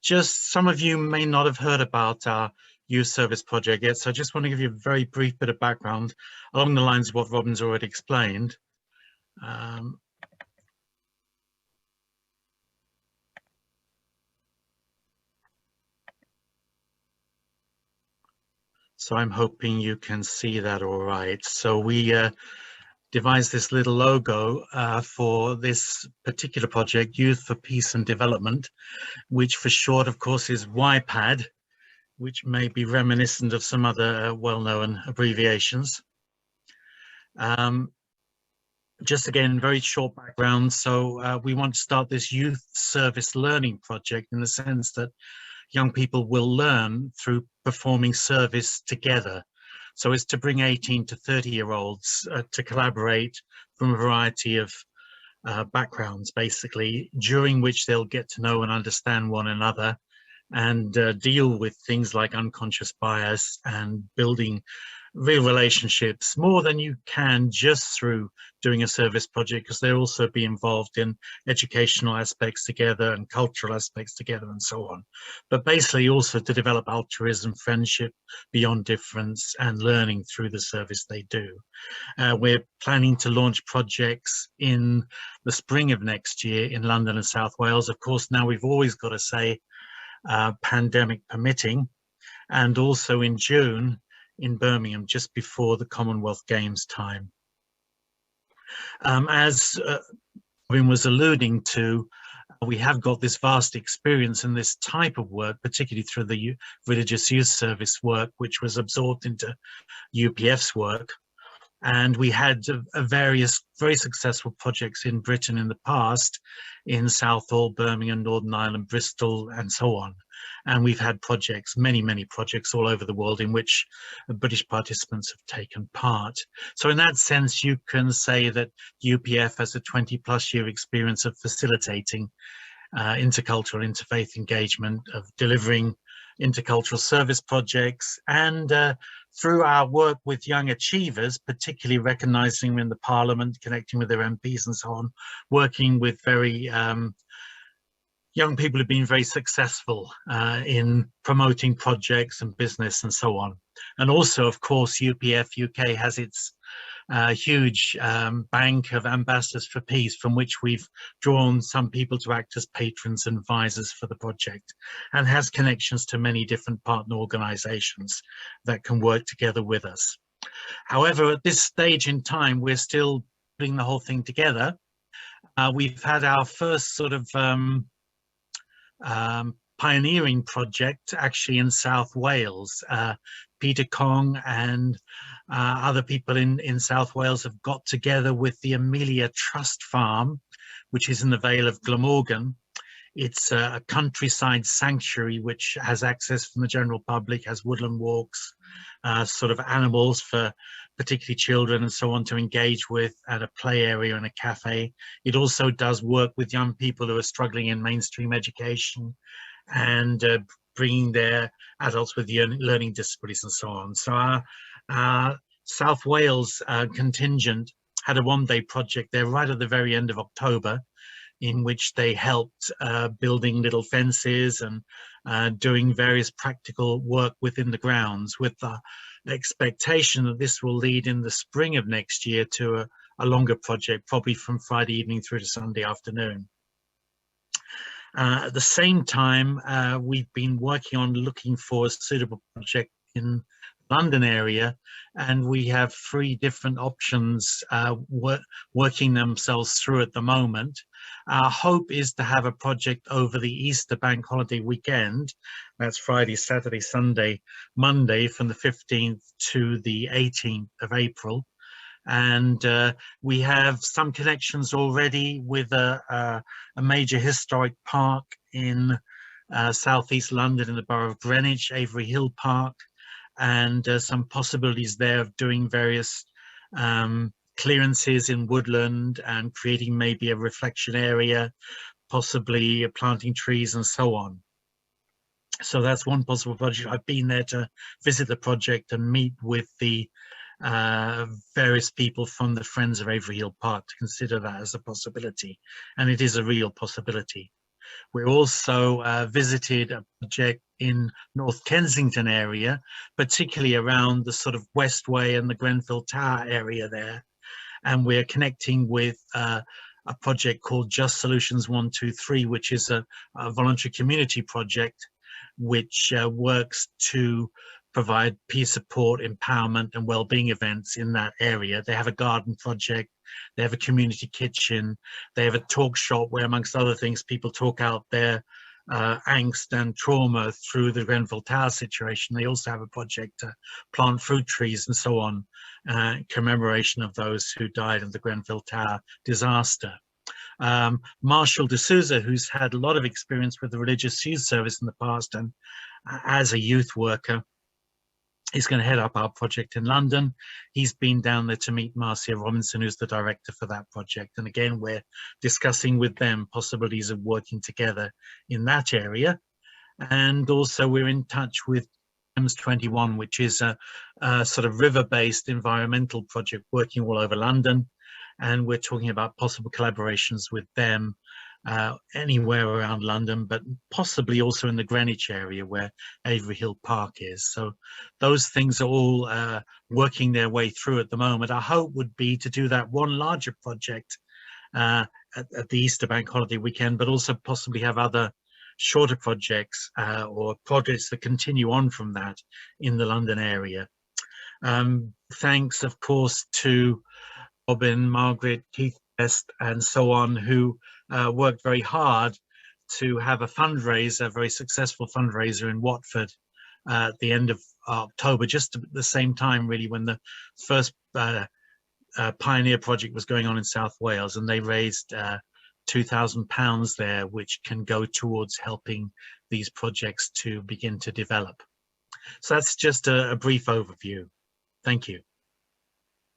Just some of you may not have heard about our youth service project yet, so I just want to give you a very brief bit of background along the lines of what Robin's already explained. So I'm hoping you can see that all right. So we devised this little logo for this particular project, Youth for Peace and Development, which for short, of course, is YPAD, which may be reminiscent of some other well-known abbreviations. Just again, very short background. So we want to start this youth service learning project in the sense that young people will learn through performing service together. So it's to bring 18 to 30-year-olds to collaborate from a variety of backgrounds, basically, during which they'll get to know and understand one another and deal with things like unconscious bias and building real relationships more than you can just through doing a service project, because they'll also be involved in educational aspects together and cultural aspects together and so on. But basically also to develop altruism, friendship beyond difference, and learning through the service they do. We're planning to launch projects in the spring of next year in London and South Wales. Of course, now we've always got to say pandemic permitting, and also in June in Birmingham, just before the Commonwealth Games time. As Robin was alluding to, we have got this vast experience in this type of work, particularly through the religious youth service work, which was absorbed into UPF's work. And we had various very successful projects in Britain in the past, in Southall, Birmingham, Northern Ireland, Bristol, and so on. And we've had projects, many projects all over the world in which British participants have taken part. So in that sense, you can say that UPF has a 20+ year experience of facilitating intercultural, interfaith engagement, of delivering intercultural service projects, and through our work with young achievers, particularly recognising them in the Parliament, connecting with their MPs and so on, working with very young people who've been very successful in promoting projects and business and so on. And also, of course, UPF UK has its huge bank of ambassadors for peace, from which we've drawn some people to act as patrons and advisors for the project, and has connections to many different partner organisations that can work together with us. However, at this stage in time, we're still putting the whole thing together. We've had our first sort of pioneering project actually in South Wales. Peter Kong and other people in South Wales have got together with the Amelia Trust Farm, which is in the Vale of Glamorgan. It's a countryside sanctuary which has access from the general public, has woodland walks, sort of animals for particularly children and so on to engage with, and a play area and a cafe. It also does work with young people who are struggling in mainstream education and bringing their adults with learning disabilities and so on. So our South Wales contingent had a one-day project there right at the very end of October, in which they helped building little fences and doing various practical work within the grounds, with the expectation that this will lead in the spring of next year to a longer project, probably from Friday evening through to Sunday afternoon. At the same time, we've been working on looking for a suitable project in London area, and we have 3 different options working themselves through at the moment. Our hope is to have a project over the Easter bank holiday weekend. That's Friday, Saturday, Sunday, Monday, from the 15th to the 18th of April. And we have some connections already with a major historic park in southeast London in the borough of Greenwich, Avery Hill Park, and some possibilities there of doing various clearances in woodland and creating maybe a reflection area, possibly planting trees and so on. So that's one possible project. I've been there to visit the project and meet with the various people from the Friends of Avery Hill Park to consider that as a possibility, and it is a real possibility. We also visited a project in North Kensington area, particularly around the sort of Westway and the Grenfell Tower area there. And we're connecting with a project called Just Solutions 123, which is a voluntary community project which works to provide peace support, empowerment and well-being events in that area. They have a garden project, they have a community kitchen, they have a talk shop where, amongst other things, people talk out their angst and trauma through the Grenfell Tower situation. They also have a project to plant fruit trees and so on, commemoration of those who died in the Grenfell Tower disaster. Marshall D'Souza, who's had a lot of experience with the Religious Youth Service in the past and as a youth worker, is going to head up our project in London. He's been down there to meet Marcia Robinson, who's the director for that project. And again, we're discussing with them possibilities of working together in that area. And also we're in touch with Thames 21, which is a sort of river-based environmental project working all over London. And we're talking about possible collaborations with them anywhere around London, but possibly also in the Greenwich area where Avery Hill Park is. So those things are all working their way through at the moment. Our hope would be to do that one larger project at the Easter Bank holiday weekend, but also possibly have other shorter projects or projects that continue on from that in the London area. Thanks, of course, to Robin, Margaret, Keith Best, and so on, who worked very hard to have a fundraiser, a very successful fundraiser in Watford at the end of October, just at the same time, really, when the first Pioneer project was going on in South Wales, and they raised £2,000 there, which can go towards helping these projects to begin to develop. So that's just a brief overview. Thank you.